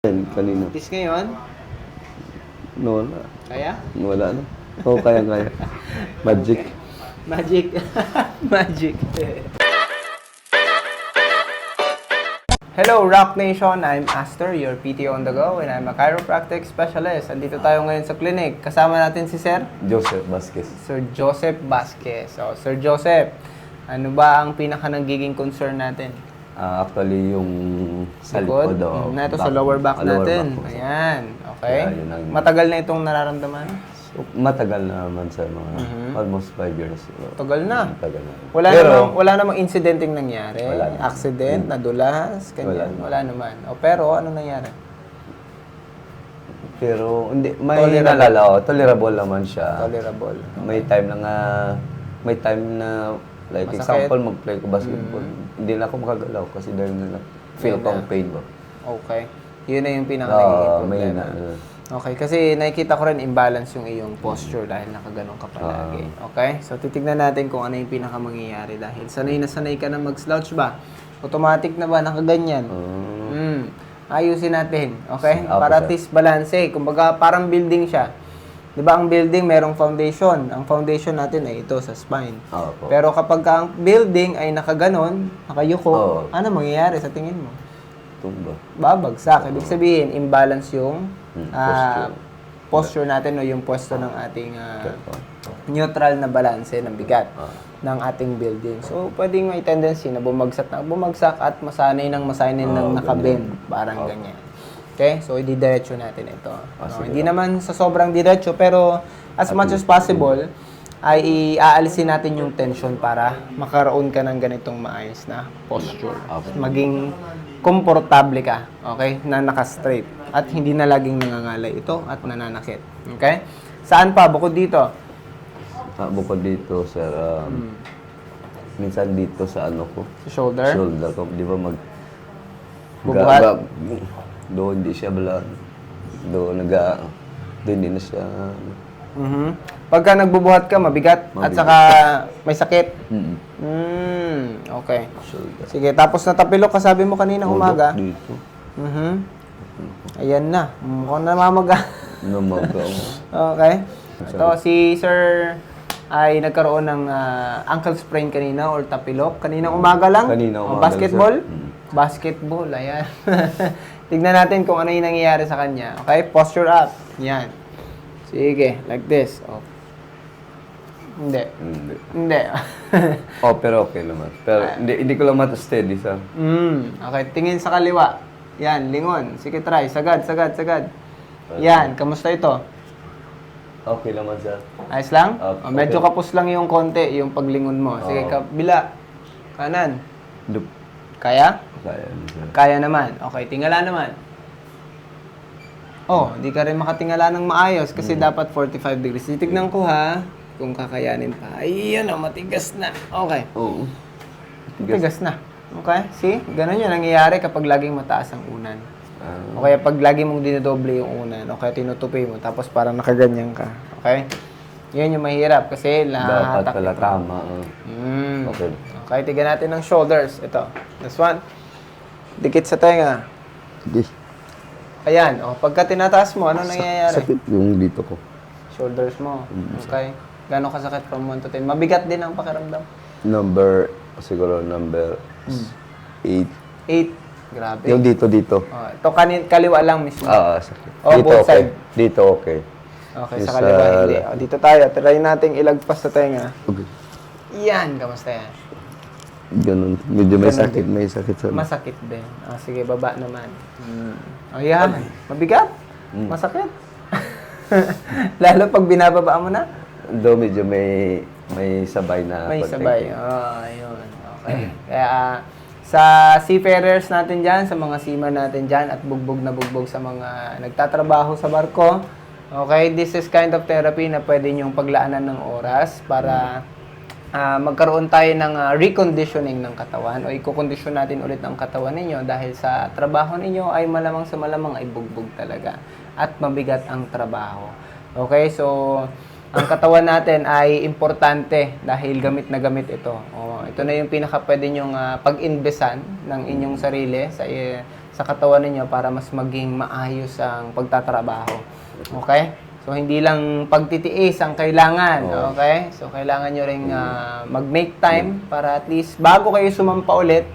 Kanina. Tis ngayon? Wala. Kaya? Wala na. Oo, kaya. Magic. Magic. Magic. Hello, Rock Nation! I'm Astor, your PT on the go, and I'm a chiropractic specialist. Andito tayo ngayon sa clinic. Kasama natin si Sir? Joseph Vasquez. Sir Joseph Vasquez. So, Sir Joseph, ano ba ang pinaka nagiging concern natin? Actually, yung sa likod. Ito sa lower back natin. Back. Ayan. Okay. Kaya yun ang- Matagal na itong nararamdaman? So, matagal na naman sa mga almost 5 years. Tagal na. Matagal na. Wala namang insidenting nangyari. Wala na. Accident, nadulas, ganyan. Wala naman. O, pero ano nangyari? Pero hindi, may Tolerable. nalala ko. Tolerable naman siya. Tolerable. May time na like Masakit. example mag-play ko basketball. Hindi na ako makagalaw kasi dahil na feel ko ang pain ba. Okay. Yun na yung pinaka nagiging May problema. Okay, kasi nakikita ko rin imbalance yung iyong posture dahil nakaganon ka palagi. Okay? So, titignan natin kung ano yung pinaka mangyayari dahil sanay na sanay ka na mag-slouch ba? Automatic na ba nakaganyan? Ayusin natin. Okay? Para at least balance. Kumbaga, parang building siya. Di ba ang building merong foundation? Ang foundation natin ay ito sa spine. Opo. Pero kapag ang building ay nakaganon, nakayuko, ano mangyayari sa tingin mo? Tumba. Babagsak. Ibig sabihin, imbalance yung posture natin o yung pwesto ng ating neutral na balanse ng bigat ng ating building. So, pwedeng may tendency na bumagsak at masanay ng nakabend. Parang ganyan. Okay? So, ididiretso natin ito. Hindi naman sa sobrang diretso, pero as much as possible, ay aalisin natin yung tension para makaroon ka ng ganitong maayos na posture. Maging komportable ka, okay? Na naka-straight. At hindi na laging nangangalay ito at nananakit. Okay? Saan pa? Bukod dito? Bukod dito, sir, minsan dito sa ano ko, Sa shoulder? shoulder ko, di ba Bubuhat? doon hindi siya balaan. Doon hindi na siya. Pagka nagbubuhat ka, mabigat. At saka may sakit. Okay. Shoulder. Sige, tapos natapilok ka, sabi mo kanina umaga. Dito. Ayan na. Mukhang namamaga. Namaga. Okay. Ito, si Sir ay nagkaroon ng ankle sprain kanina or tapilok. Kanina umaga lang? Kanina O, umaga, basketball? sir. Basketball, ayan. Tignan natin kung ano yung nangyayari sa kanya. Okay, posture up. Yan. Sige, like this. Oh. Hindi. Hindi. Pero okay naman. Pero hindi ko lang mata-steady, sir. Okay, tingin sa kaliwa. Yan, lingon. Sige, try. Sagad. Yan, kamusta ito? Okay naman, sir. Ayos lang? Okay. Medyo kapos lang yung konti, yung paglingon mo. Sige, kabila. Kanan. Kaya? Kaya, sir. Kaya naman. Okay, tingala naman. Hindi ka rin makatingala ng maayos kasi dapat 45 degrees. Titignan ko ha, kung kakayanin pa. Ayun, matigas na. Okay. Oo. Matigas na. Okay, see? Ganun yun nangyayari kapag laging mataas ang unan. O kaya pag lagi mong dinodoble yung unan, o kaya tinutupi mo, tapos parang nakaganyan ka. Okay? Yan yung mahirap kasi Dapat lahatak pala ito. tama. Okay. Okay, tignan natin ng shoulders. Ito. This one. Dikit sa tenga. Hindi. Ayan. Pagka tinataas mo, ano nangyayari? Sakit yung dito ko. Shoulders mo. Okay. Gano'ng kasakit from 1 to 10? Mabigat din ang pakiramdam. Siguro number 8. 8. Grabe. Yung dito. Ito kaliwa lang mismo. Sakit. Oh, Dito both okay. side. Dito okay. Okay, sa kaliwa hindi. Dito tayo. Try nating ilagpas sa tenga. Okay. Yan. Kamusta yan? Ganun. Medyo may Ganun sakit. din. May sakit sa... Masakit din. Sige, baba naman. Yan. Mabigat. Masakit. Lalo pag binababa mo na. Do medyo may sabay na May pagtingin. sabay. Ayun. Okay. Kaya sa seafarers natin dyan, sa mga seaman natin dyan, at bugbog na bugbog sa mga nagtatrabaho sa barko, okay, this is kind of therapy na pwede nyong paglaanan ng oras para magkaroon tayo ng reconditioning ng katawan o i-condition natin ulit ang katawan ninyo dahil sa trabaho ninyo ay malamang sa malamang ay bugbog talaga at mabigat ang trabaho. Okay, so ang katawan natin ay importante dahil gamit na gamit ito. Ito na yung pinaka pwede nyong pag-investan ng inyong sarili sa katawan ninyo para mas maging maayos ang pagtatrabaho. Okay? So, hindi lang pagtitiis ang kailangan. Okay? So, kailangan nyo rin mag-make time para at least bago kayo sumampa ulit,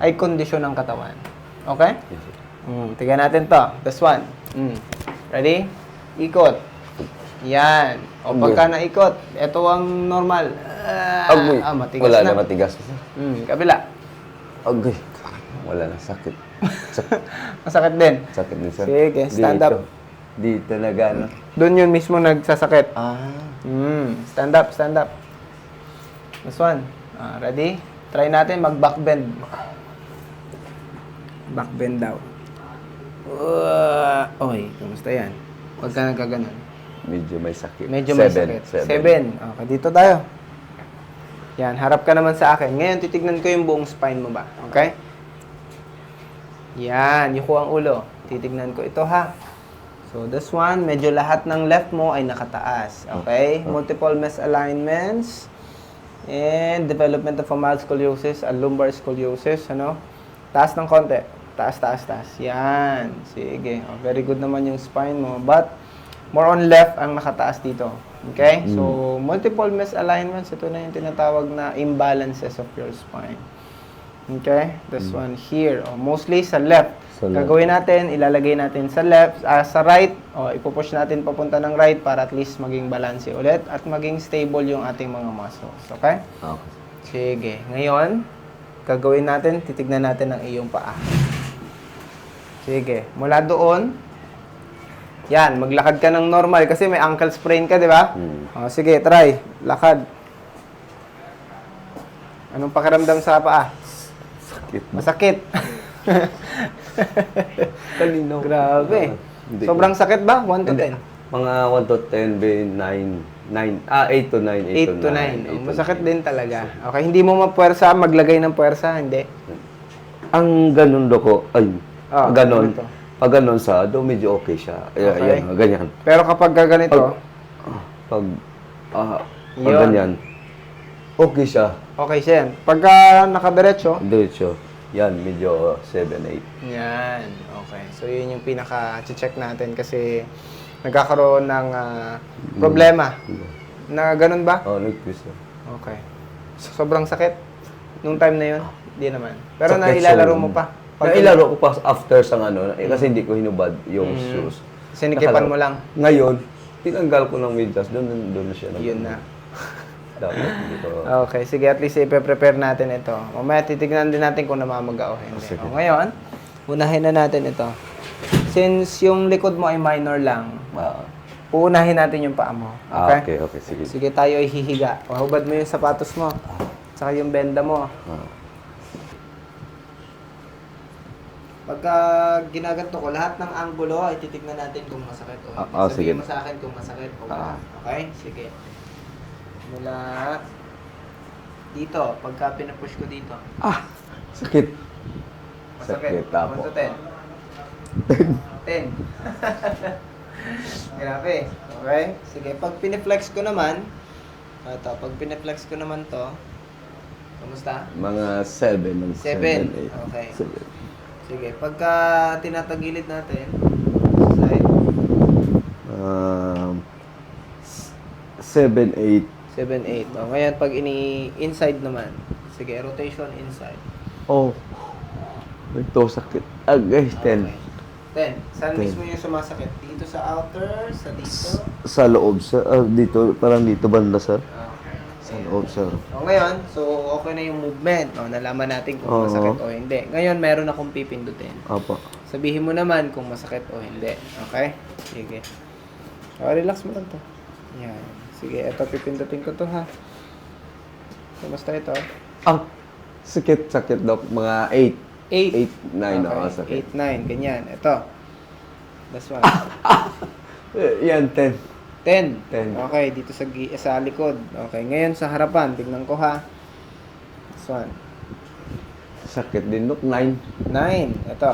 ay kondisyon ng katawan. Okay? Tignan natin to. This one. Ready? Ikot. Yan. O pagka naikot, ito ang normal. Matigas Wala na. na matigas. Kabila. Agay. Wala na, sakit. Masakit din. Sakit din, sir. Sige, stand up. Dito na gano'n. Doon yun mismo nagsasakit. Ah. Stand up, stand up. This one. Ready? Try natin mag-back bend. Back bend daw. Oy, kamusta yan? Huwag ka nagkaganon. Medyo may sakit. Medyo may sakit. 7. Okay, dito tayo. Yan, harap ka naman sa akin. Ngayon, titignan ko yung buong spine mo ba? Okay? Yan, yuko ang ulo. Titignan ko ito ha. So, this one, medyo lahat ng left mo ay nakataas. Okay? Multiple misalignments. And development of a mild scoliosis, a lumbar scoliosis. Ano? Taas ng konti. Taas, taas, taas. Yan. Sige. Very good naman yung spine mo. But, more on left ang nakataas dito. Okay? So, multiple misalignments. Ito na yung tinatawag na imbalances of your spine. Okay? This one here. Mostly sa left. Gagawin natin, ilalagay natin sa left, sa right. Ipupush natin papunta ng right para at least maging balance ulit at maging stable yung ating mga muscles. Okay? Okay. Sige. Ngayon, gagawin natin, titignan natin ang iyong paa. Sige. Mula doon, yan, maglakad ka ng normal kasi may ankle sprain ka, di ba? Sige, try. Lakad. Anong pakiramdam sa paa? Sakit. Masakit. Kanino? Grabe. Hindi Sobrang sakit ba? 1 to 10? Mga 1 to 10, 8 to 9. 8 to 9. Masakit din talaga. Okay, hindi mo mapuwersa, maglagay ng puwersa, hindi. Ang ganun ko, ganun. ganito. Pag ganun sa do, medyo okay siya. Okay. Ayan, ganyan. Pero kapag ganito, Pag Yun. ganyan, okay siya. okay siya yan. Pagka nakadiretso, Diretso. Yan, medyo 7, 8. yan. Okay. So, yun yung pinaka-check natin kasi nagkakaroon ng problema. Na ganun ba? Nag-twist na. Okay. So, sobrang sakit nung time na yun? Hindi naman. Pero Sakit nailalaro siya. mo pa? Nailaro ko pa after sa kasi hindi ko hinubad yung shoes. Sinikipan mo lang. Ngayon, tinanggal ko ng medyas, doon na siya. Yun na. Dapat hindi ko. Okay, sige, at least i-prepare natin ito. Mamaya titignan din natin kung namamaga o hindi. Sige. Ngayon, unahin na natin ito. Since yung likod mo ay minor lang, uunahin natin yung paa mo. Okay? Okay, sige. Sige, tayo ay hihiga. Hubad mo yung sapatos mo. Saka yung benda mo. Pagka ginaganto ko, lahat ng anggulo ay titignan natin kung masakit o hindi. Sige. Sabihin mo sa akin kung masakit o wala. Okay? Sige. Mula dito, pagka pinapush ko dito. Sakit. Masakit. Sakit, apo. 1 to 10. 10. Grabe. Okay? Sige, pag piniflex ko naman, pag piniflex ko naman to, kamusta? Mga 7. 7. Okay. 7. Sige, pagka tinatagilid natin, side, 7, 8. 7, 8. Ngayon, pag inside naman, sige, rotation inside. Ito sakit. Agay, 10. Okay. 10. Saan mismo yung sumasakit? Dito sa outer, sa dito? Sa loob, dito, parang dito banda, sir. Okay. Sa loob, sir. Ngayon, so okay na yung movement. Nalaman natin kung masakit o hindi. Ngayon, meron akong pipindutin. Apo. Sabihin mo naman kung masakit o hindi. Okay? Sige. Relax mo lang to. Yan. Sige, eto pipindutin ko to ha. Kamusta ito? Sakit, Dok. Mga 8. 8. 8, 9, Okay. sakit. 8, 9. Ganyan. Ito. This one. Yan, 10. 10. 10. Okay, dito sa likod. Okay, ngayon sa harapan. Tignan ko ha. This one. Sakit din, Dok. 9. 9. Ito.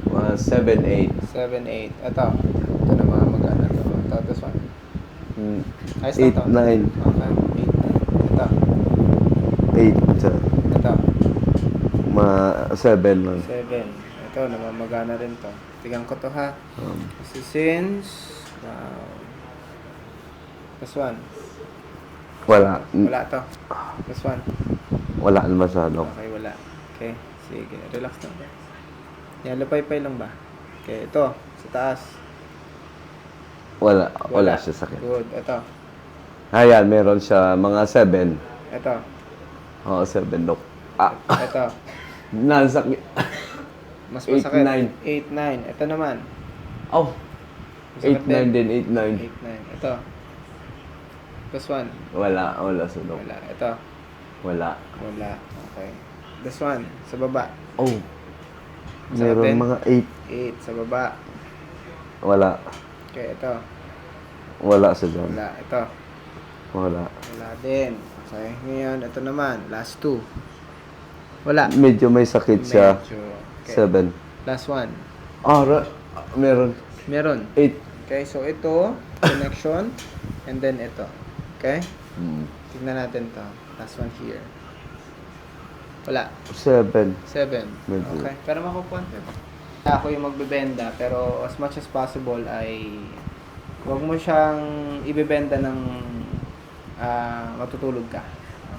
Mga 7, 8. 7, 8. Ito. Ito na mga magana to. Ito, this one. Ayos na 8, to. 9. Okay, 8, 9. Ito. 8, sir. Ito. Mga 7 man. 7. Ito, namamagana rin to. Tingnan ko to ha. Kasi since, plus 1. Wala. Wala to. Plus 1. Wala na masyado. Okay, wala. Okay, sige. Relax lang. Yan, lapay-pay lang ba? Okay, ito. Sa taas. Wala siya sakit. Good. Ito. Ayan, meron siya mga 7. Ito. Oo, 7 dok. Ito. Nasakit. Mas 8, masakit. 9. 8, 9. Ito naman. Oh. Masakit 8, 9 din, 8, 8, 9. 9. Ito. Plus 1. Wala sa dok. Wala. Ito. Wala. Wala. Okay. This one. Sa baba. Oh. Masakit Meron din? mga 8. Sa baba. 8. Wala. Okay, ito. Wala sa dyan. Wala. Ito. Wala. Wala din. Okay. Ngayon, ito naman. Last 2. Wala. Medyo may sakit siya. Medyo. Okay. 7. Last 1. Meron. Meron. 8. Okay, so ito. Connection. And then ito. Okay? Tignan natin to. Last one here. Wala. 7. 7. Medyo. Okay. Pero makukuha. Ako yung magbebenda, pero as much as possible ay huwag mo siyang ibebenda ng matutulog ka.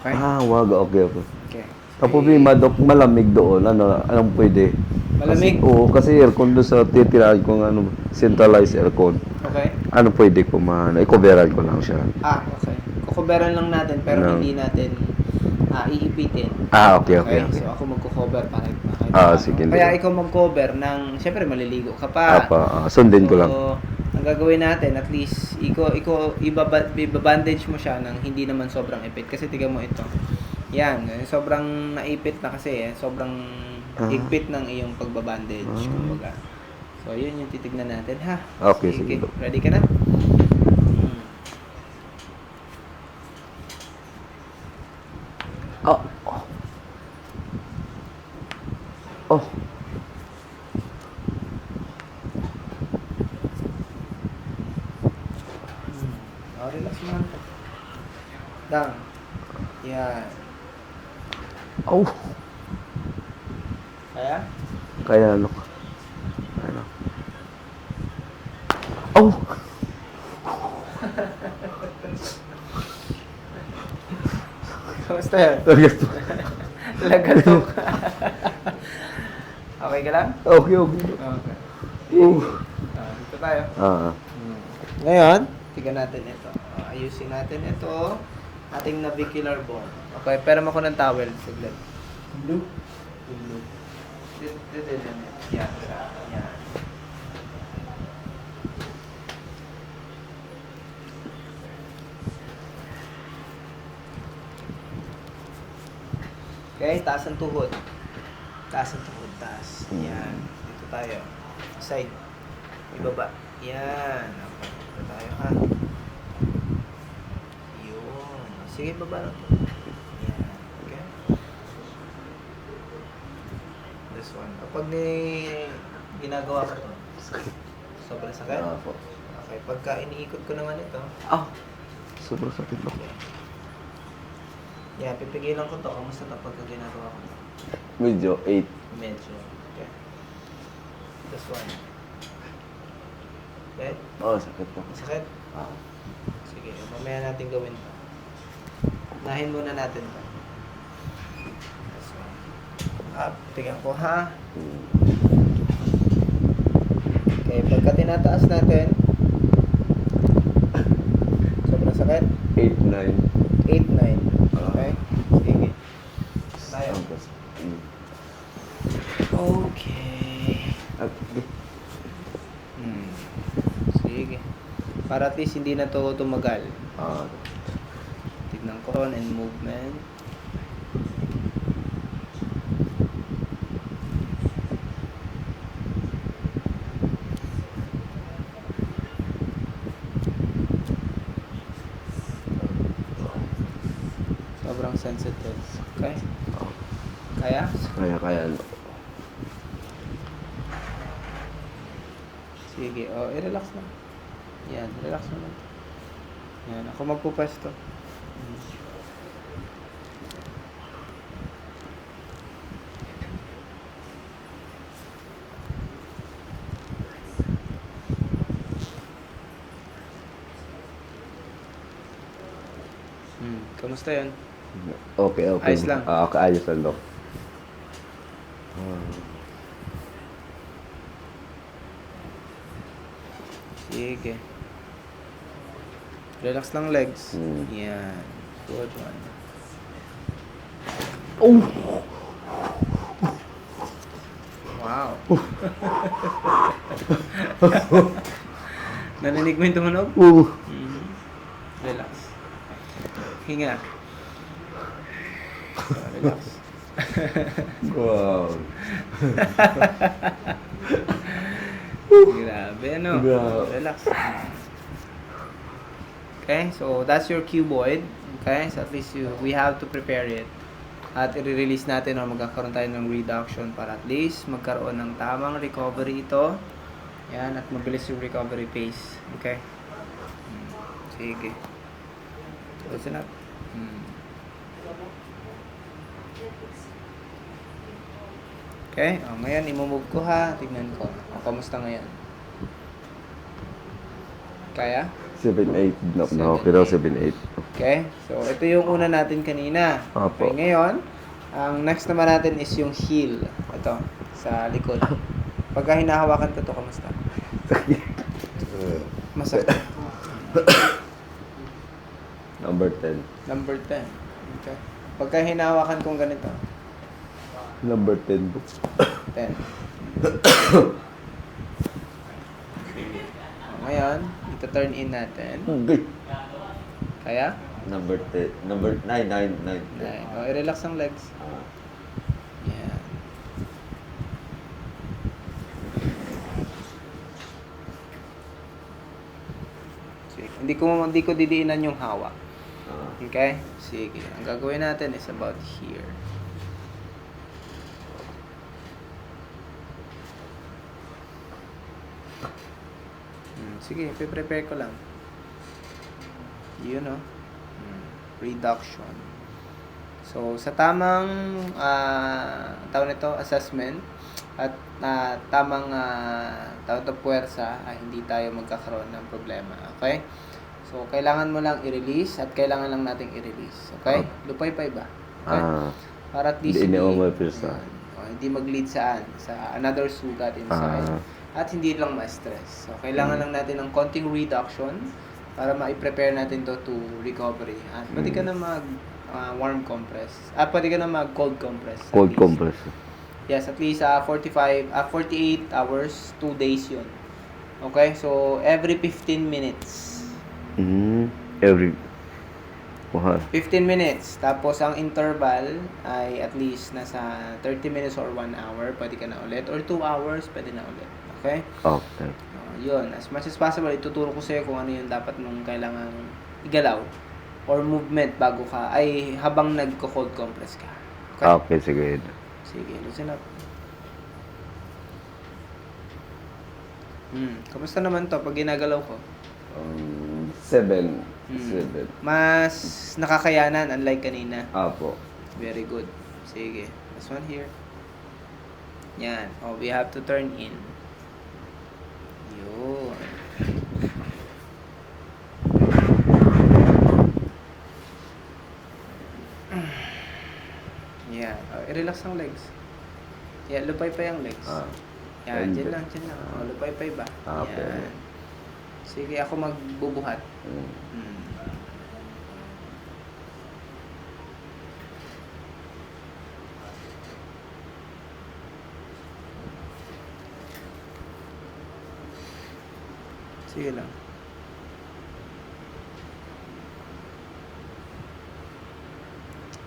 Okay? Wag. Okay. Okay. Problema, Dok, malamig doon. Anong pwede? Malamig? Kasi aircon doon sa titirahan kong centralized aircon. Okay. Ano pwede ko i-coveran ko lang siya. Okay. Kukuberan lang natin, pero hindi natin iipitin. Okay. So ako magko-cover para sige. Kaya ikaw mag-cover ng, syempre maliligo ka pa. Sundin ko lang. So, ang gagawin natin, at least, ibabandage mo siya ng hindi naman sobrang ipit. Kasi tignan mo ito. Yan, sobrang naipit na kasi, sobrang higpit ng iyong pagbabandage, kumbaga. So, yun yung titignan natin, ha? Okay, sige. Ready ka na? Oh. Relax mo lang. Dang. Yan. Oh. Kaya? Ano? Oh. Kamusta yan? Lagatok. Okay ka lang? Okay. Okay. Dito tayo. Ngayon, tignan natin ito. Ayusin natin ito. Ating navicular bone. Okay, pero mo ko ng towel. Saglit. Blue. Yan. Okay, taas ang tuhod. Taas. Yan. Dito tayo. Side. Ibaba. Yan. Okay. Dito tayo ha. Yun. Sige, baba lang. Yan. Okay. This one. Kapag ginagawa ko to, sobrang sakit? Okay. Pagka iniikot ko naman ito, Sobrang sakit ba? yeah, pipigilan ko to. Kamusta to pagka ginagawa ko? Medyo 8. Medyo. Okay. This one. Okay? Sakit pa. Sakit? Sige, mamaya natin gawin to. Nahin muna natin to. This one. Tingnan ko ha. Okay, pagka tinataas natin, sobrang sakit? 8, 9. 8, 9. Okay? Sige. Tayo. Okay. Sige. Para at least hindi na to tumagal. Tignan ko on and movement. Sobrang sensitive. Okay? Kaya? Kaya. Sige. I-relax lang. Yan. Relax naman. Yan. Ako magpupwesto. Kamusta yun? Okay, okay. Ayos lang. Okay, ayos lang, Dok. Sige. Relax lang legs. Hmm. Yan. Good one. Oh! Wow. Narinig mo yung tumunog? Oh! Relax. Hinga. Relax. Wow! Grabe, ano? Grabe. Relax. Okay, so that's your cuboid. Okay, so at least we have to prepare it. At i-release natin o magkakaroon tayo ng reduction para at least magkaroon ng tamang recovery ito. Yan, at mabilis yung recovery pace. Okay? Sige. Listen up. Okay, ngayon imumove ko ha. Tignan ko. Kamusta ngayon? Kaya? 7-8. No, pero 7-8. Okay, so ito yung una natin kanina. Opo. Okay, ngayon, ang next naman natin is yung heel. Ito, sa likod. Pagka hinahawakan ko to, kamusta? Masakit. Number 10. Number 10. Okay. Pagka hinahawakan kong ganito, Number 10. 10. Ngayon, ito turn in natin. Okay. Kaya? Number 10. Number 9, 9, 9. Nine. O, i-relax ang legs. Yan. Sige. Hindi ko didiinan yung hawak. Okay? Sige. Ang gagawin natin is about here. Sige, prepare ko lang. Yun, no? Reduction. So, sa tamang tawag nito, assessment at tamang tawag ito, puwersa, ay hindi tayo magkakaroon ng problema. Okay? So, kailangan mo lang i-release at kailangan lang nating i-release. Okay? Lupay-pay ba? Okay? Para at least Hindi puwersa. hindi mag-lead saan? Sa another sugat inside. At hindi lang ma-stress. So, kailangan lang natin ng konting reduction para ma-prepare natin to recovery. At pwede ka na mag warm compress. Pwede ka na mag cold compress. Cold compress. Yes, at least 48 hours, 2 days yun. Okay? So, every 15 minutes. Every... 15 minutes. Tapos, ang interval ay at least nasa 30 minutes or 1 hour. Pwede ka na ulit. Or 2 hours, pwede na ulit. Okay? Okay. Yun. As much as possible, ituturo ko sa'yo kung ano yung dapat mong kailangang igalaw or movement bago ka, ay habang nagko-cold compress ka. Okay? Okay, sige. Sige, listen up. Kamusta naman to pag ginagalaw ko? 7. 7. Mas nakakayanan unlike kanina. Apo. Very good. Sige. This one here. Yan. Oh, we have to turn in. Yun. Yan. Oh, i-relax ang legs. Yan, lupay-pay ang legs. Yan, dyan lang. Oh, lupay-pay ba? Okay. Yan. Sige, ako magbubuhat. Sige lang.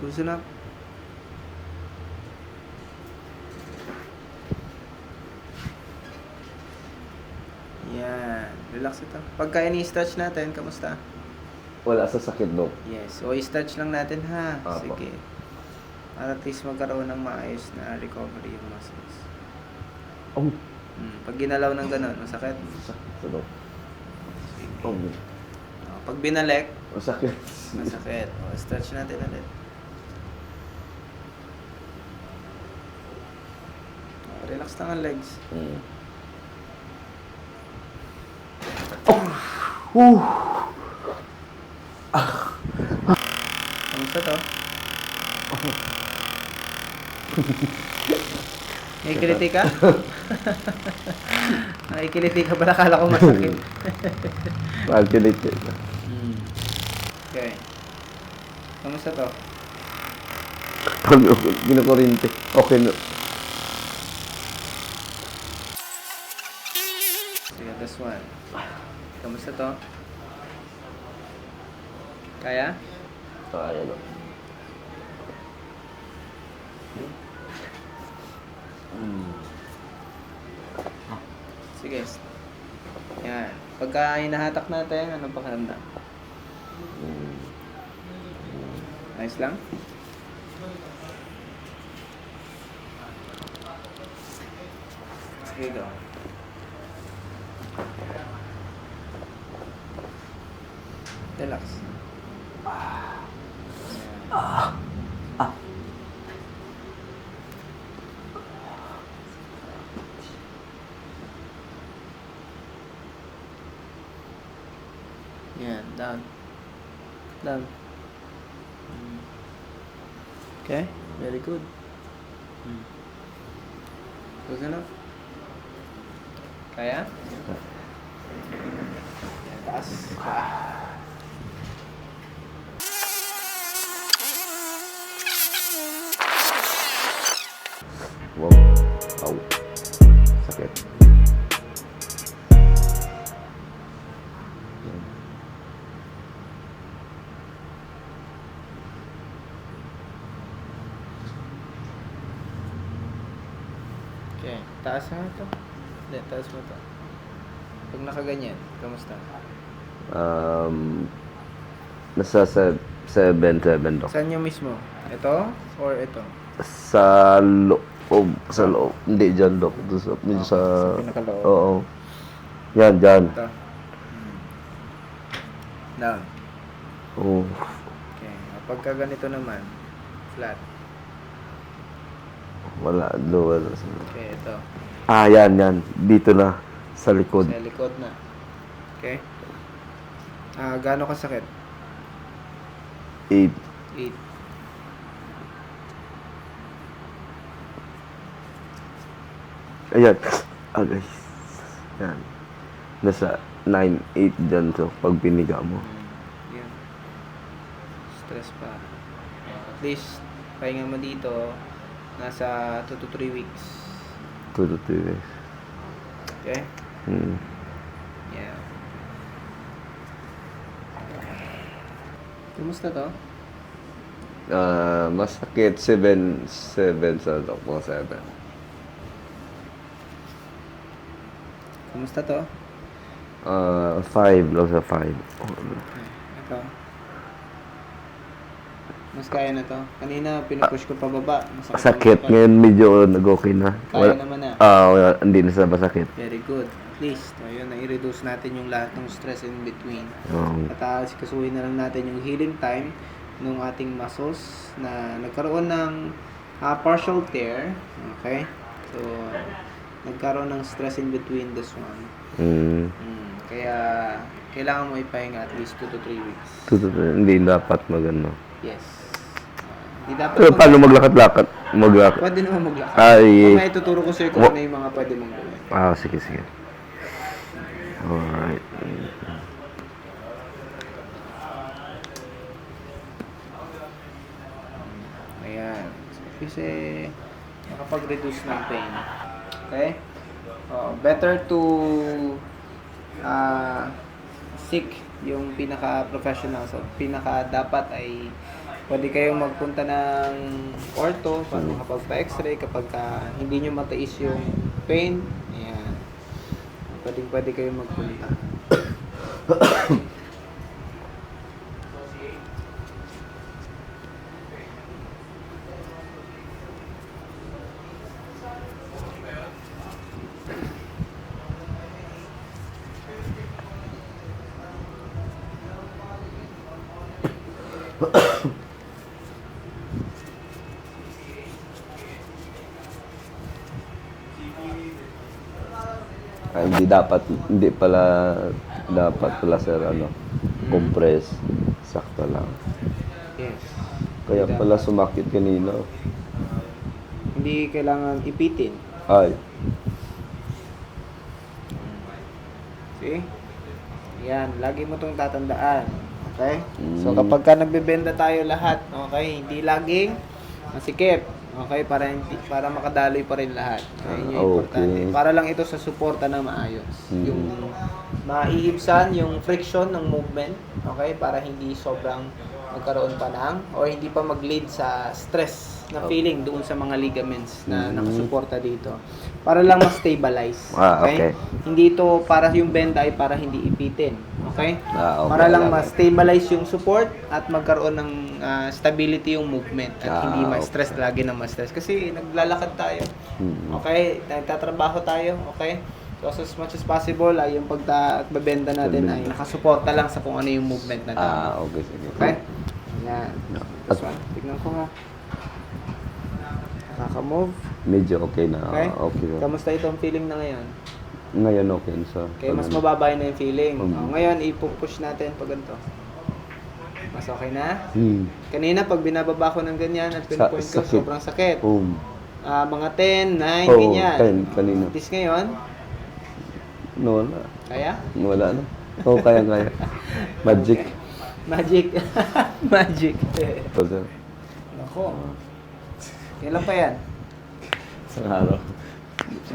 Loosen up. Yan. Relax ito. Pagka ini-stretch natin, kamusta? Wala sa sakit, Dok. Yes. So, i-stretch lang natin ha. Apo. Sige. Para at least magkaroon ng maayos na recovery yung muscles. Oh, Pag ginalaw ng ganun, masakit. sakit sa Dok. Sige. Oh, Pag binalik, masakit. masakit. O, stretch natin ulit. Relax lang ang legs. Nakikiliti ka? Nakikiliti ka pala, kala ko masakit. Magkilit. Okay. Kamusta to? Pag kinukurinte. Okay no. Sige, this one. Kamusta to? Kaya? Kaya no. Sige. Yan. Pagka hinahatak natin, anong pakiramdam? Nice lang? Sige, go. Relax. Yan, down. Down. Okay, very good. Close enough. Kaya? Yan, taas. Wow. Au. Sakit. Okay, taas na ito. Hindi, taas mo ito. Pag nakaganyan, kamusta? Nasa 7 dok. Saan yung mismo? Ito or ito? Sa loob. Sa loob. Hindi, dyan dok. Doon sa, medyo sa... sa pinakaloob. Oo. Yan, dyan. Ito. Down. Oo. Okay. Pagka ganito naman, flat. Wala. Wala. Okay, ito. Ah, yan. Dito na. Sa likod. Sa likod na. Okay. Gaano kasakit? 8. 8. Ayan. Ah, guys. Yan. Nasa 9, 8 dyan. So, pag piniga mo. Yan. Stress pa. At least, pahinga mo dito, nasa 2 to 3 weeks. 2 to 3 days. Okay? Yeah. Kumusta to? Masakit 7 sa dok. Mga 7. Kumusta to? 5 lang sa 5. Ito. Mas kaya na to. Kanina, pinupush ko pababa. Sakit. Ngayon medyo nag-okay na. Kaya naman na. Wala, hindi na sa masakit. Very good. At least, ayun, na-reduce natin yung lahat ng stress in between. At sikasuhin na lang natin yung healing time ng ating muscles na nagkaroon ng partial tear. Okay? So, nagkaroon ng stress in between this one. Kaya, kailangan mo ipahinga at least 2 to 3 weeks. Hindi dapat magano. Yes. Hindi dapat Pero paano maglakad-lakad? Pwede naman maglakad. Ay. May tuturo ko sa'yo kung ano yung mga pwede mong gawin. Sige. Alright. Ayan. Kasi nakapag-reduce ng pain. Okay? Better to seek yung pinaka-professional. So, pinaka-dapat ay pwede kayong magpunta ng ortho para makapagpa-x-ray kapag hindi nyo matiis yung pain. Ayan. Pwede kayong magpunta. Hindi pala dapat sir compress. Sakto lang. Yes. Kaya pala sumakit kanina. Hindi kailangan ipitin. Ay. See? Yan, lagi mo itong tatandaan. Okay? So, Mm. kapag ka nagbebenta tayo lahat, okay, hindi laging masikip. Okay? Para makadaloy pa rin lahat. Okay? Yun yung importante. Okay. Para lang ito sa suporta na maayos. Mm. Yung maiibsan yung friction ng movement. Okay? Para hindi sobrang magkaroon pa ng or hindi pa mag-lead sa stress na feeling doon sa mga ligaments na nakasuporta dito. Para lang ma-stabilize. Okay. Hindi ito para yung benda ay para hindi ipitin. Okay? Okay, Para lang alam. ma-stabilize yung support at magkaroon ng stability yung movement at hindi ma-stress lagi na ma-stress. Kasi naglalakad tayo. Okay? Nagtatrabaho tayo. Okay? So as much as possible ay yung pagbebenda natin ay nakasuporta lang sa kung ano yung movement na tama. Okay, sige. Okay? Yan. This one. Tignan ko nga. Naka-move. Medyo okay na. Okay? Okay. Kamusta itong feeling na ngayon? Ngayon okay na sa... Okay, mas mababa na yung feeling. Ngayon, ipupush natin pag ganito. Mas okay na? Kanina, pag binababa ko ng ganyan at pinpoint ko, sakit. sobrang sakit. Mga 10, 9, Oo, ganyan. 10 kanina. At least ngayon, Wala. kaya? Wala na. Oo, kaya. Magic. Magic. Magic. Ito, sir. Nako. Kailan pa yan? Isang araw.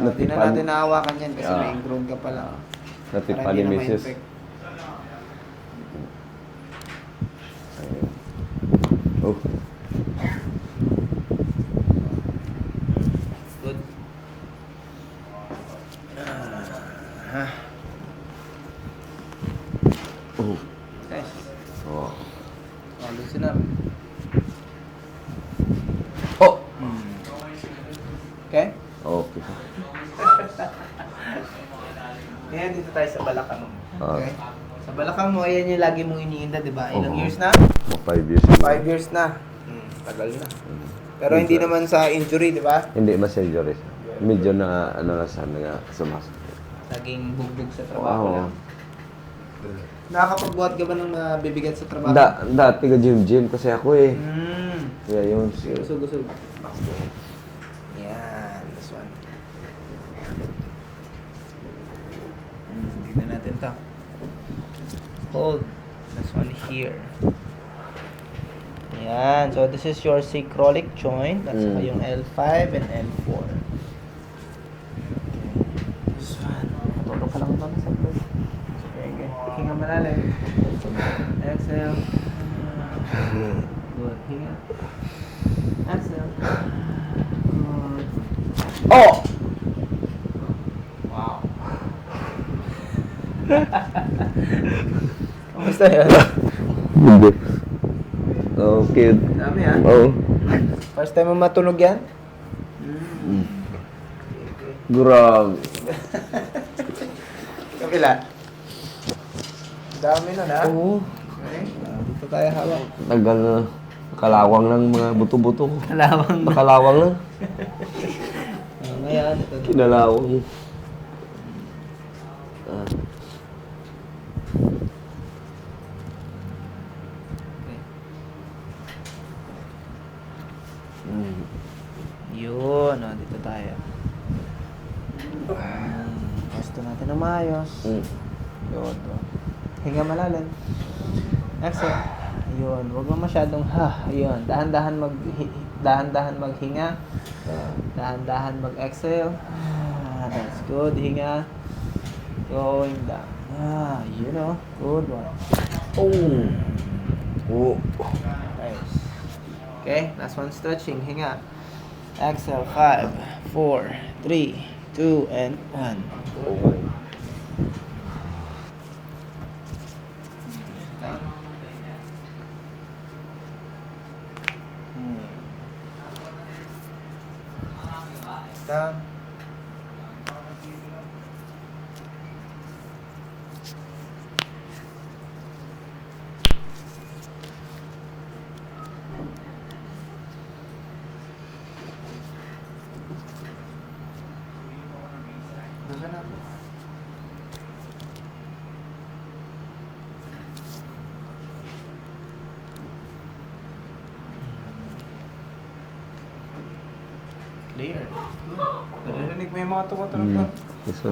Hindi na natin naawakan yan kasi may ingrown ka pala. Natipan ni Mrs. Oh. Good. Oh. Guys. Oh. Loosen up. Oh. Okay? Okay. Kaya dito tayo sa balakang. Ah. Okay? Sa balakang mo, ayan yung lagi mong iniinda, di ba? Ilang years na? 5 years. 5 years na. Tagal na. Pero hindi naman sa injury, di ba? Hindi, mas injuries. Medyo na, ano na sana nga, sumasakit. Laging bugbog sa trabaho Oo. lang. Nakakapagbuhat ka ba ng bibigat sa trabaho? Dati ka gym kasi ako eh. Kaya yun. Usog-usog. Yan. This one. Tignan natin ito. Hold. This one here. Yan. So, this is your sacroiliac joint. At saka yung L5 and L4. Okay. This one. Matulog ka lang doon sa bed. Okay. Hinga malalim. Exhale. Good. Hinga. Exhale. Good. Oh! Wow. Kamusta yan? Hindi. Okay. Dami ha? Oo. First time mo matunog yan? Grabe. Kabila. Dami nun ha? Oo. Okay. Dito tayo hawak. Tagal na. Nakalawang lang mga buto-buto ko. Kalawang na. Nakalawang lang. Ngayon, ito. Kinalawang. Yun, dito tayo. Pasto natin ng maayos. Yun. Hinga malalim. Exhale. Ayun, wag mo masyadong ayun, dahan-dahan maghinga. Dahan-dahan mag-exhale. That's good. Hinga. Going down. You know. Good one. Oh. Nice. Okay, last one stretching. Hinga. Exhale. 5, 4, 3, 2, and 1. Down. Loosen up. Clear. Narinig mo yung mga tumutunog doon? Yes, sir.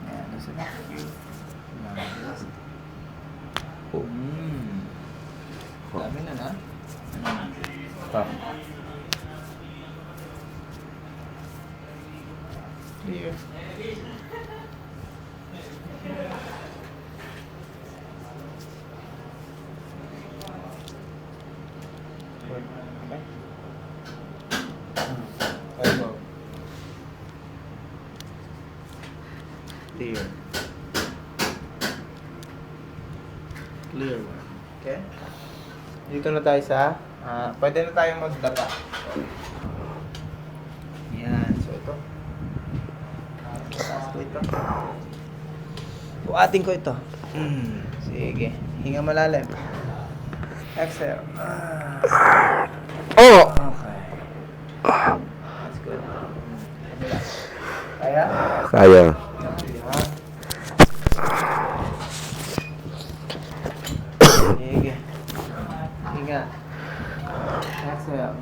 Ayan, nasa na. Oh. Dami na na. Ah. Clear. Okay. Elbow. Clear. Clear one. Okay? Dito na tayo sa, pwede na tayong magdapa. Yan. So ito. Taas ko ito. Buhatin ko ito. Sige. Hinga malalim. Exhale. Oh! Okay. That's good. Kaya? Kaya. Sige. Hinga. Exhale.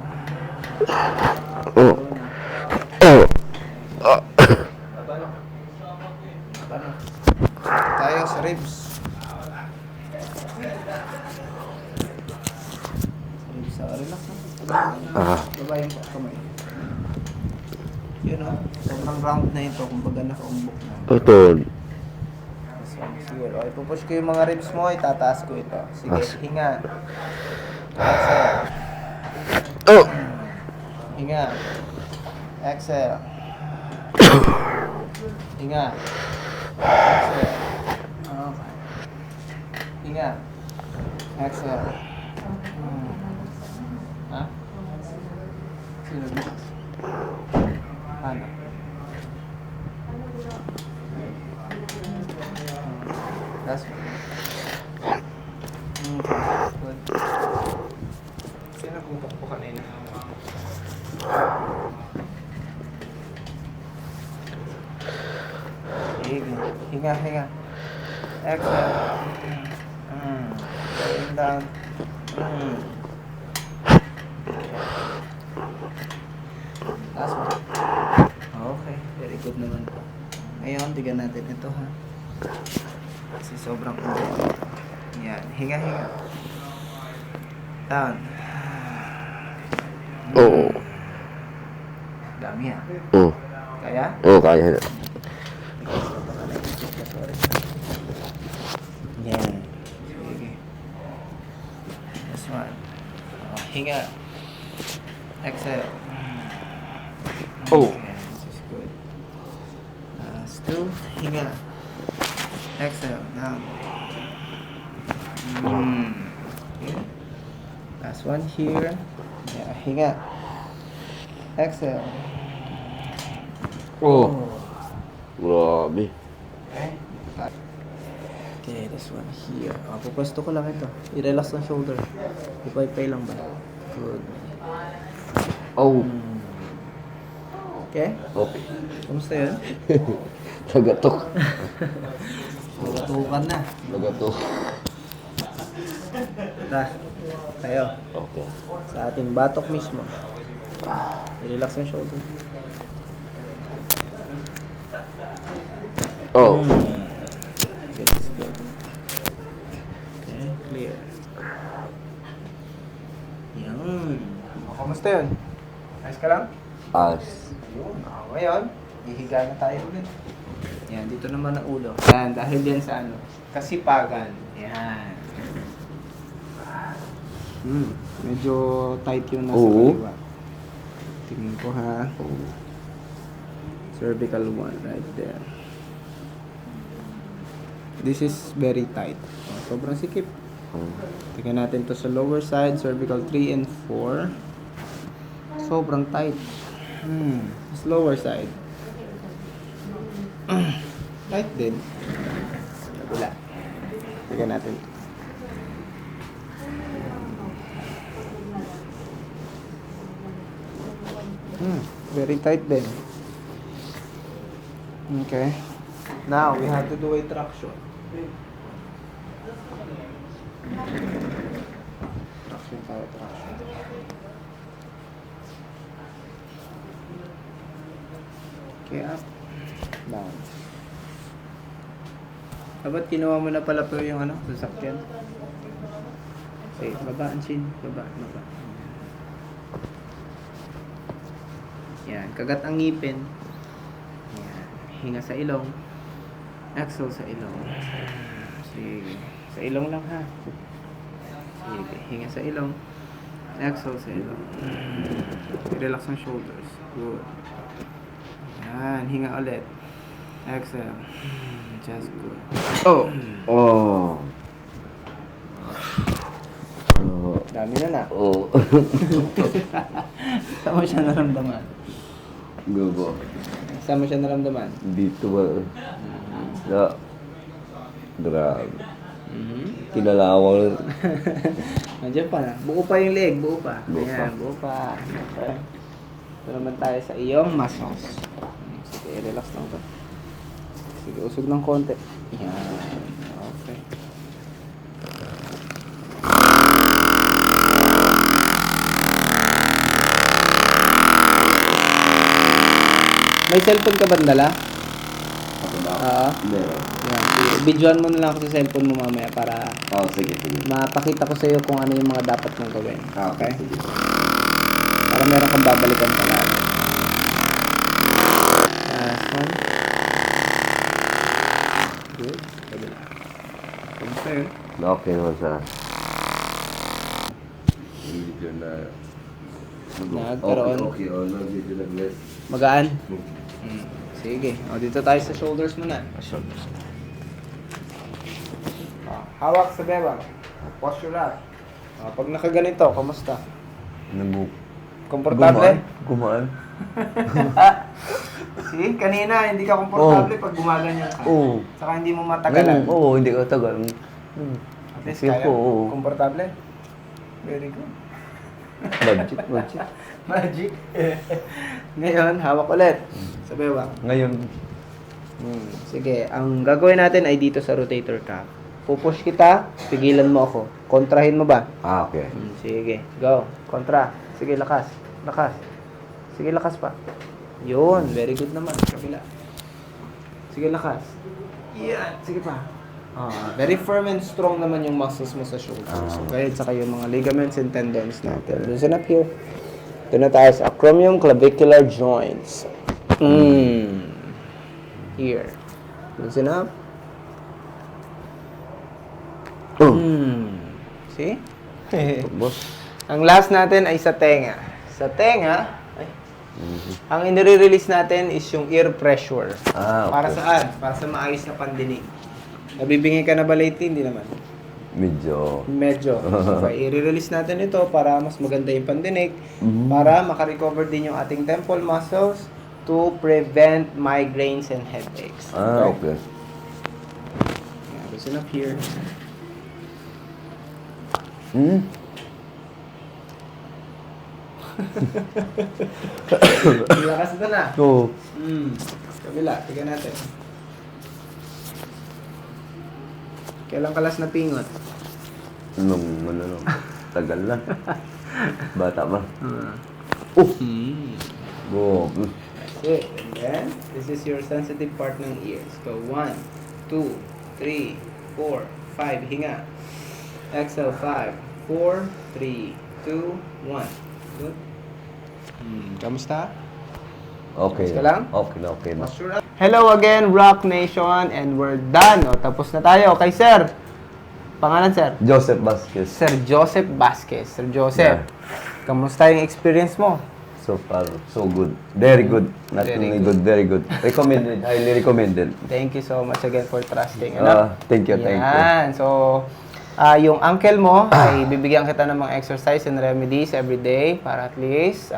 Oh. Oh. Oh. Paano? Paano? Tayo sa ribs. Ribs. Relax na. Ah. Babayin ko kamay. Yun o. Sobrang round na ito. Kumbaga nakaumbok na. Ito. Sige. Okay, pupush ko yung mga ribs mo. Itataas ko ito. Sige. Ah. Hinga. Exhale. Oh! Hinga. Exhale. Hinga. Exhale. Okay. Hinga. Exhale. Ha? Sino dito? Ano? That's good. Good. Sino putok po kanina? Hinga, hinga. Exhale. Going down. Last one. Okay, very good naman po. Ngayon, tignan natin ito ha. Kasi sobrang ulo. Yan, hinga, hinga. Down. Oo. Dami ha. Oh. Kaya? Oh, kaya na. Yan. Sige. This one. Hinga. Exhale. Oh. Okay, this is good. Last two. Hinga. Exhale. Down. Okay. Last one here. Yeah, hinga. Exhale. Oh. Grabe. Okay. Okay, this one here. Pupwesto ko lang ito. I-relax ang shoulder. Ipay-pay lang ba? Good. Oh. Okay? Okay. Kamusta yun? Nagatok. Magatukan na. Nagatok. Na. Tayo. Okay. Sa ating batok mismo. I-relax ang shoulder. Oh. Good, is good. Okay, clear. Yan. Kamusta yun? Ayos ka lang? As. Yun. Ngayon, hihiga na tayo ulit. Yan, dito naman ang ulo. Yan, dahil yan sa ano, kasipagan. Yan. Medyo tight yung nasa Oo. kaliwa. Tingnan ko ha. Cervical one right there. This is very tight. Sobrang sikip. Tingnan natin to sa lower side, cervical 3 and 4. Sobrang tight. Sa lower side. Tight din. Wala. Tingnan natin. Very tight din. Okay. Now, we have to do a traction. traction, power traction. Okay, up. Down. Dapat kinuha mo na pala po yung sasakyan. Okay, baba, Anshin. Baba. Yan, kagat ang ngipin. Yan, hinga sa ilong. Exhale sa ilong. Sige, sa ilong lang ha. Sige, hinga sa ilong. Exhale sa ilong. Relax ang shoulders. Good. Yan, hinga ulit. Exhale. Just good. Oh. Oh. Dami na. Oh. Saan mo siya naramdaman? Gogo. Saan mo siya naramdaman? Dito ba? Grabe. Mm-hmm. Kilala ako. Nandiyan pa na. Buo pa yung leg. Buo pa. Buo pa. Ayan, buo pa. Okay. Ito naman tayo sa iyong muscles. Sige, relax lang to. Sige, usog ng konti. Yan. Okay. May cellphone ka ba dala? Oo. Hindi. Yan. Videoan mo na lang ako sa cellphone mo mamaya para Oh, sige. mapakita ko sa iyo kung ano yung mga dapat mong gawin. Okay. Sige. Para meron kang babalikan pa lang. Last one. Good. Kabila. Kamusta yun? Okay naman sa... Video na... Nagkaroon. Okay. Oh, no, video na bless. Magaan? Sige. O, dito tayo sa shoulders muna. Shoulders. Hawak sa bebang. Posture up. Pag nakaganito, kamusta? Nabuk. Komportable? Gumaan. See, kanina hindi ka komportable pag gumaganyan ka. Oo. Saka hindi mo matagalan. Oo, hindi ko tagal. At least Feel kaya. ko, oo. Komportable? Very good. Magic. Magic. Ngayon, hawak ulit. Sa bewang. Ngayon, Sige, ang gagawin natin ay dito sa rotator cuff. Pupush kita, pigilan mo ako. Kontrahin mo ba? okay. Sige, go. Kontra. Sige, lakas. Lakas. Sige, lakas pa. Yun, very good naman. Kabila. Sige, lakas. Yan. Sige pa. Very firm and strong naman yung muscles mo sa shoulders. Okay, at saka yung mga ligaments and tendons natin. Loosen up here. Ito na tayo sa acromioclavicular joints. Here. Loosen up. See? Boss. Ang last natin ay sa tenga. Sa tenga, ang inire-release natin is yung ear pressure. Okay. Para saan? Para sa maayos na pandinig. Nabibingi ka na ba lately? Hindi naman. Medyo. Okay, i-release natin ito para mas maganda yung pandinig. Para makarecover din yung ating temple muscles to prevent migraines and headaches. Okay. Listen up here. Lakas ito na. Oo. Kabila, tignan natin. Kailan kalas na pingot? Tagal na. Bata pa. Bo. That's it. And then, this is your sensitive part ng ears. Go 1, 2, 3, 4, 5. Hinga. Exhale 5, 4, 3, 2, 1. Good. Kamusta? Okay. Gusto lang? Okay na. Hello again, Rock Nation, and we're done. Tapos na tayo. Okay, sir. Pangalan, sir? Joseph Vasquez. Sir Joseph Vasquez. Sir Joseph, kamusta yung experience mo? So far, so good. Very good. Not Very only good, very good. Recommended. Highly recommended. Thank you so much again for trusting. Thank you. Yan. So, yung uncle mo ay bibigyan kita ng mga exercise and remedies every day para at least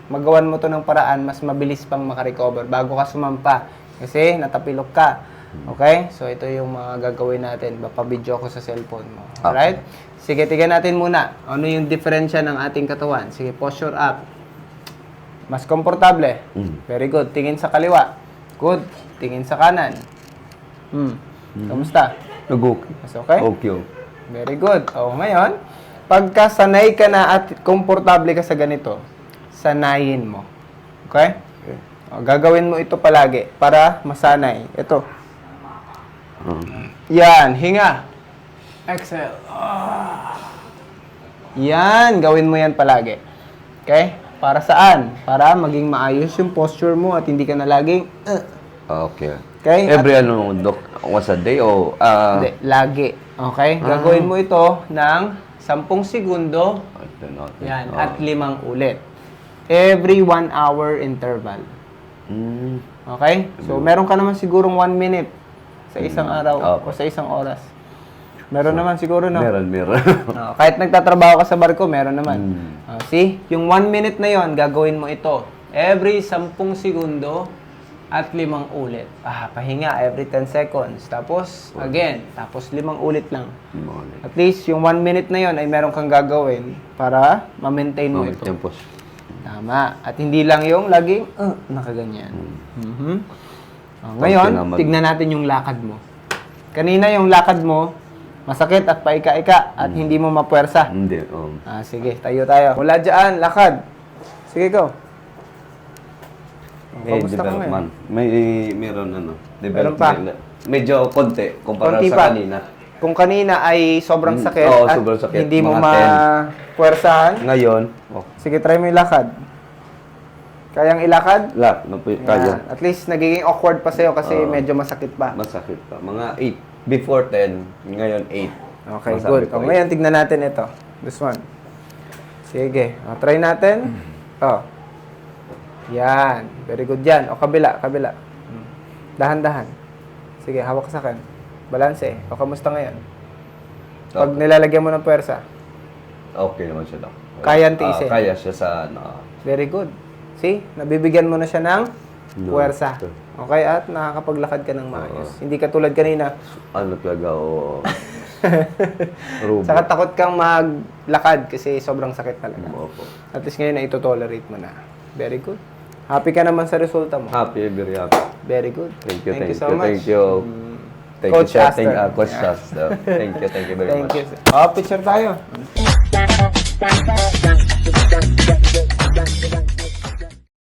magawan mo to ng paraan mas mabilis pang makarecover bago ka sumampa kasi natapilok ka. Okay? So, ito yung mga gagawin natin. Papabidyo ko sa cellphone mo. Alright? Sige, tignan natin muna. Ano yung diferensya ng ating katawan? Sige, posture up. Mas komportable. Very good. Tingin sa kaliwa. Good. Tingin sa kanan. Kamusta? Nag-okay. Mas okay? Okay. Very good. O, ngayon, Pagka sanay ka na at komportable ka sa ganito, sanayin mo. Okay? O, gagawin mo ito palagi para masanay. Ito. Yan, hinga. Exhale. Yan, gawin mo yan palagi. Okay? Para saan? Para maging maayos yung posture mo at hindi ka na laging Okay. Okay? Every Dok, once a day o... Hindi, lagi. Okay? Gagawin mo ito ng 10 segundo. Yan, at 5 ulit. Every 1 hour interval. Okay? So, meron ka naman sigurong 1 minute sa isang araw o sa isang oras. Meron naman siguro, no? Meron. Kahit nagtatrabaho ka sa barko, meron naman. See? Yung 1 minute na yon, gagawin mo ito. Every 10 segundo at 5 ulit. Pahinga every 10 seconds. Tapos, again. Tapos 5 ulit lang. At least, yung 1 minute na yon ay meron kang gagawin para ma-maintain mo ito. Tama. At hindi lang yung laging, nakaganyan. Ngayon, tignan natin yung lakad mo. Kanina yung lakad mo, masakit at paika-ika at hindi mo mapuwersa. Hindi. Sige, tayo tayo. Mula dyan, lakad. Sige, go. May Kamusta ka development. Meron Meron pa? Medyo konti kumpara Konti sa pa. kanina. Kung kanina ay sobrang sakit oo, at sobrang sakit. hindi mo Mga mapuwersahan, Ngayon, sige, try mo yung lakad. Kayang ilakad? kaya. At least nagiging awkward pa sa'yo kasi medyo masakit pa. Masakit pa. Mga 8. Before 10, ngayon 8. Okay, Masabi good. ko, Ngayon, tignan natin ito. This one. Sige. Try natin. Yan. Very good yan. O, kabila. Dahan-dahan. Sige, hawak sa akin. Balanse. O, kamusta ngayon? Pag nilalagyan mo ng puwersa. Okay naman siya, Dok. Kayang tiisin. Kaya siya sa... Very good. See? Nabibigyan mo na siya ng puwersa. Okay? At nakakapaglakad ka ng maayos. Hindi ka tulad kanina. Ano talaga, Rubo. Saka takot kang maglakad kasi sobrang sakit talaga. Opo. At least ngayon na ito-tolerate mo na. Very good. Happy ka naman sa resulta mo. Happy, very happy. Very good. Thank you so much. Thank you. Thank Coach you, sir. Aster. Coach Aster. Thank you very much. Thank you. Picture tayo.